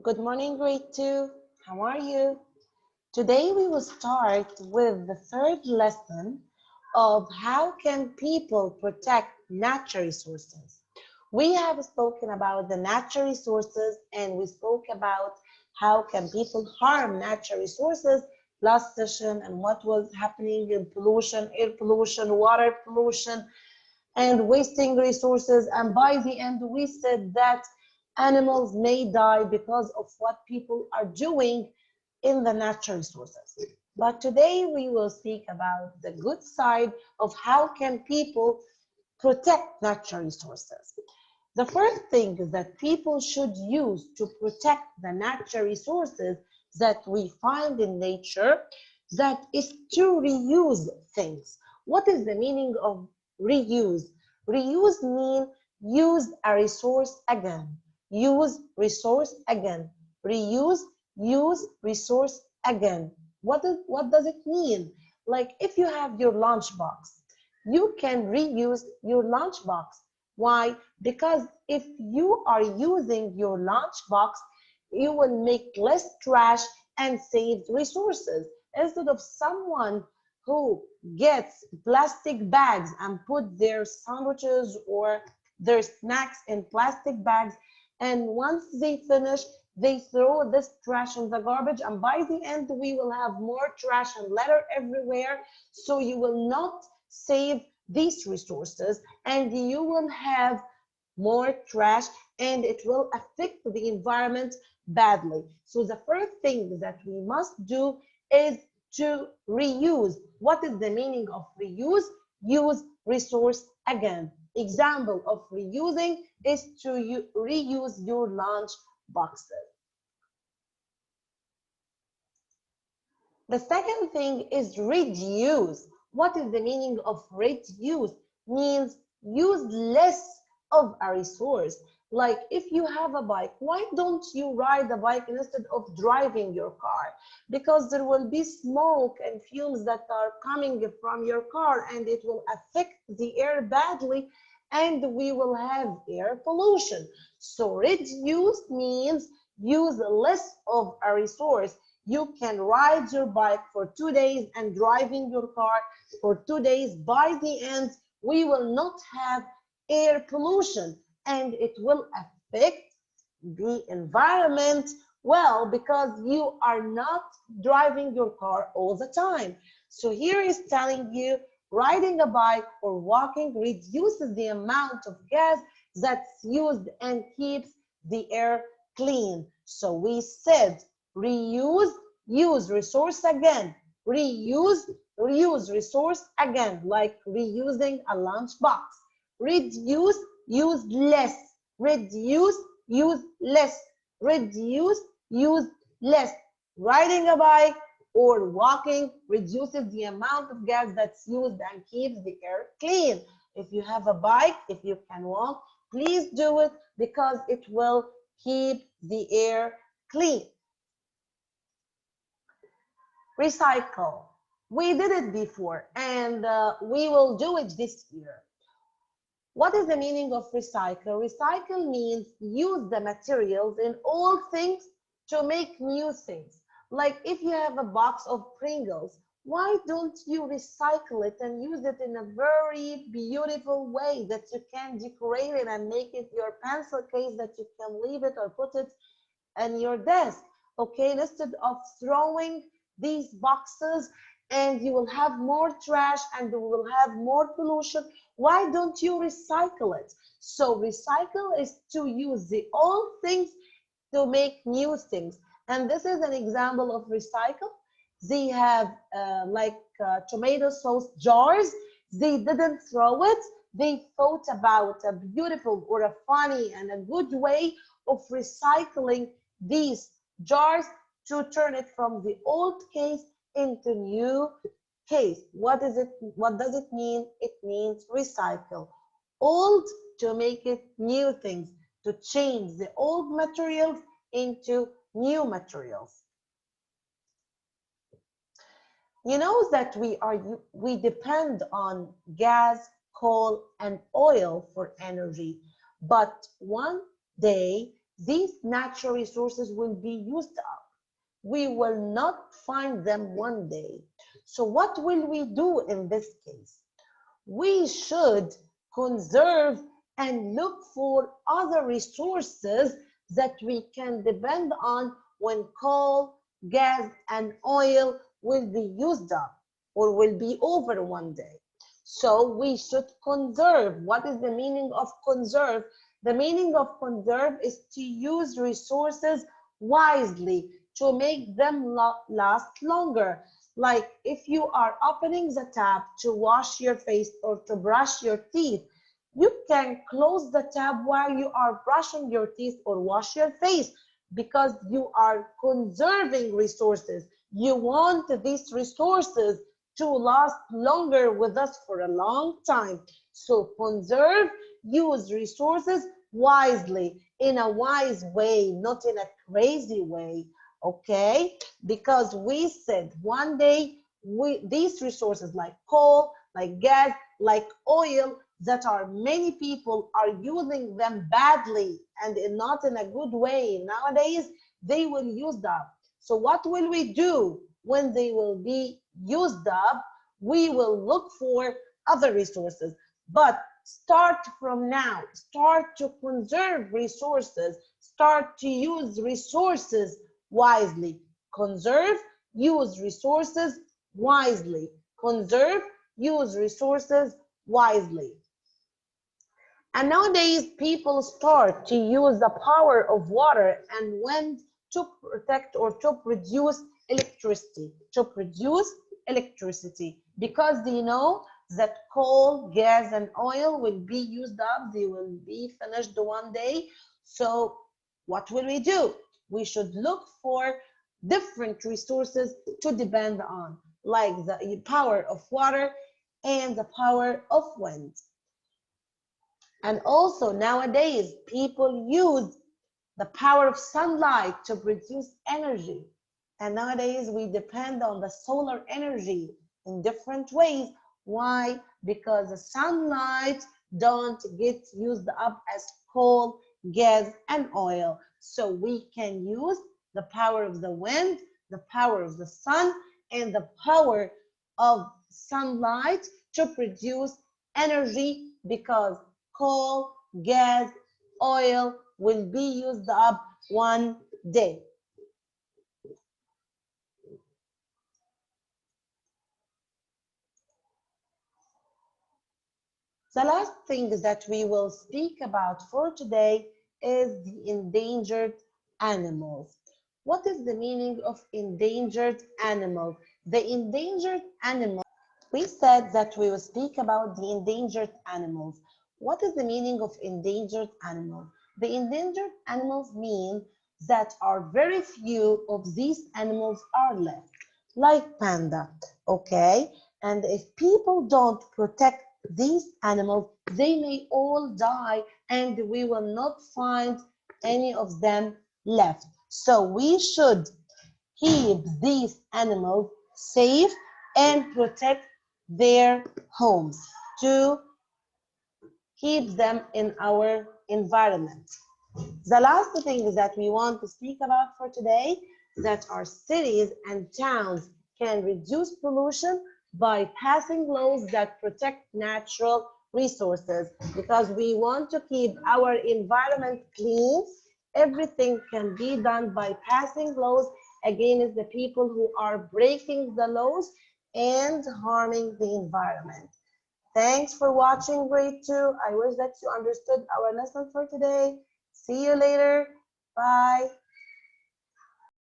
Good morning, grade 2. How are you? Today we will start with the third lesson of how can people protect natural resources. We have spoken about the natural resources and we spoke about how can people harm natural resources last session and what was happening in pollution, air pollution, water pollution, and wasting resources. And by the end, we said that animals may die because of what people are doing in the natural resources. But today we will speak about the good side of how can people protect natural resources. The first thing that people should use to protect the natural resources that we find in nature, that is to reuse things. What is the meaning of reuse? Reuse means use a resource again. Use resource again. Reuse, use resource again. What does it mean? Like if you have your lunchbox, you can reuse your lunchbox. Why? Because if you are using your lunchbox, you will make less trash and save resources. Instead of someone who gets plastic bags and put their sandwiches or their snacks in plastic bags, and once they finish, they throw this trash in the garbage, and by the end, we will have more trash and litter everywhere. So you will not save these resources and you will have more trash and it will affect the environment badly. So the first thing that we must do is to reuse. What is the meaning of reuse? Use resource again. Example of reusing is to reuse your lunch boxes. The second thing is reduce. What is the meaning of reduce? Means use less of a resource. Like if you have a bike, why don't you ride a bike instead of driving your car? Because there will be smoke and fumes that are coming from your car and it will affect the air badly and we will have air pollution. So reduce means use less of a resource. You can ride your bike for 2 days and driving your car for 2 days. By the end, we will not have air pollution and it will affect the environment well because you are not driving your car all the time. So here is telling you riding a bike or walking reduces the amount of gas that's used and keeps the air clean. So we said reuse, use resource again. Reuse, reuse resource again, like reusing a lunchbox. Reduce, use less. Reduce, use less. Reduce, use less. Riding a bike or walking reduces the amount of gas that's used and keeps the air clean. If you have a bike, if you can walk, please do it because it will keep the air clean. Recycle. We did it before and we will do it this year. What is the meaning of recycle? Recycle means use the materials in old things to make new things. Like if you have a box of Pringles, why don't you recycle it and use it in a very beautiful way that you can decorate it and make it your pencil case that you can leave it or put it on your desk, okay? Instead of throwing these boxes and you will have more trash and you will have more pollution, why don't you recycle it? So recycle is to use the old things to make new things. And this is an example of recycle. They have tomato sauce jars. They didn't throw it. They thought about a beautiful or a funny and a good way of recycling these jars to turn it from the old case into new case. What does it mean? It means recycle. Old to make it new things, to change the old materials into new materials. You know that we depend on gas, coal, and oil for energy, but one day these natural resources will be used up. We will not find them one day. So what will we do in this case? We should conserve and look for other resources that we can depend on when coal, gas, and oil will be used up or will be over one day. So we should conserve. What is the meaning of conserve? The meaning of conserve is to use resources wisely to make them last longer. Like if you are opening the tap to wash your face or to brush your teeth, you can close the tap while you are brushing your teeth or wash your face because you are conserving resources. You want these resources to last longer with us for a long time. So conserve, use resources wisely, in a wise way, not in a crazy way, okay? Because we said one day these resources like coal, like gas, like oil, that are many people are using them badly and not in a good way. Nowadays, they will use them. So what will we do when they will be used up? We will look for other resources. But start from now. Start to conserve resources. Start to use resources wisely. Conserve, use resources wisely. Conserve, use resources wisely. And nowadays, people start to use the power of water and wind to protect or to produce electricity. Because they know that coal, gas, and oil will be used up. They will be finished one day. So what will we do? We should look for different resources to depend on, like the power of water and the power of wind. And also nowadays, people use the power of sunlight to produce energy. And nowadays we depend on the solar energy in different ways. Why? Because the sunlight don't get used up as coal, gas, and oil. So we can use the power of the wind, the power of the sun, and the power of sunlight to produce energy, because coal, gas, oil will be used up one day. The last thing that we will speak about for today is the endangered animals. What is the meaning of endangered animals? The endangered animals, we said that we will speak about the endangered animals. What is the meaning of endangered animals? The endangered animals mean that are very few of these animals are left, like panda, okay? And if people don't protect these animals, they may all die and we will not find any of them left. So we should keep these animals safe and protect their homes to keep them in our environment. The last thing that we want to speak about for today, that our cities and towns can reduce pollution by passing laws that protect natural resources, because we want to keep our environment clean. Everything can be done by passing laws against the people who are breaking the laws and harming the environment. Thanks for watching grade 2. I wish that you understood our lesson for today. See you later. Bye.